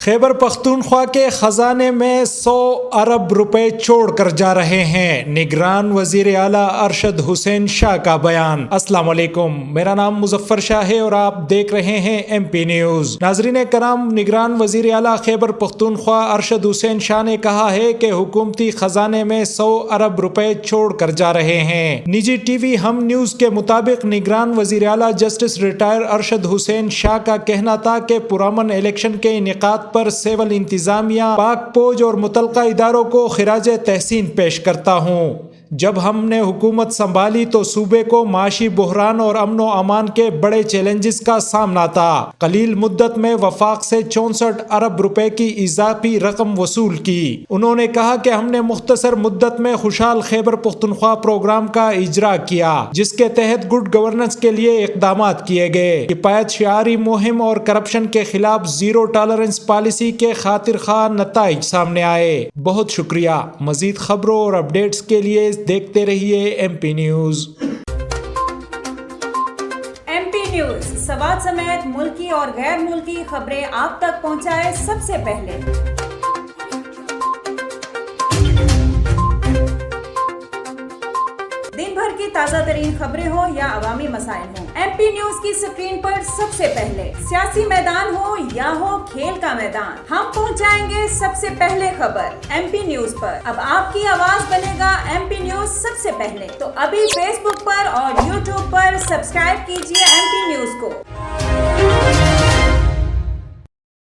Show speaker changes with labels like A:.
A: خیبر پختونخوا کے خزانے میں 100 ارب روپے چھوڑ کر جا رہے ہیں، نگران وزیر اعلیٰ ارشد حسین شاہ کا بیان۔ السلام علیکم، میرا نام مظفر شاہ ہے اور آپ دیکھ رہے ہیں ایم پی نیوز۔ ناظرین کرام، نگران وزیر اعلیٰ خیبر پختونخوا ارشد حسین شاہ نے کہا ہے کہ حکومتی خزانے میں 100 ارب روپے چھوڑ کر جا رہے ہیں۔ نجی ٹی وی ہم نیوز کے مطابق نگران وزیر اعلیٰ جسٹس ریٹائر ارشد حسین شاہ کا کہنا تھا کہ پرامن الیکشن کے انعقاد پر سول انتظامیہ، پاک فوج اور متعلقہ اداروں کو خراج تحسین پیش کرتا ہوں۔ جب ہم نے حکومت سنبھالی تو صوبے کو معاشی بحران اور امن و امان کے بڑے چیلنجز کا سامنا تھا۔ قلیل مدت میں وفاق سے 64 ارب روپے کی اضافی رقم وصول کی۔ انہوں نے کہا کہ ہم نے مختصر مدت میں خوشحال خیبر پختونخوا پروگرام کا اجرا کیا، جس کے تحت گڈ گورننس کے لیے اقدامات کیے گئے۔ کفایت شعاری مہم اور کرپشن کے خلاف زیرو ٹالرنس پالیسی کے خاطر خواہ نتائج سامنے آئے۔ بہت شکریہ۔ مزید خبروں اور اپڈیٹس کے لیے دیکھتے رہیے M P News.
B: M P News Swat سمیت ملکی اور غیر ملکی خبریں آپ تک پہنچائے سب سے پہلے۔ دن بھر کی تازہ ترین خبریں ہوں یا عوامی مسائل ہوں، ایم پی نیوز کی سکرین پر سب سے پہلے۔ سیاسی میدان ہو یا ہو کھیل کا میدان، ہم پہنچائیں گے سب سے پہلے خبر ایم پی نیوز پر۔ اب آپ کی آواز بنے گا ایم پی نیوز سب سے پہلے، تو ابھی فیس بک پر اور یوٹیوب پر سبسکرائب کیجیے ایم پی نیوز کو۔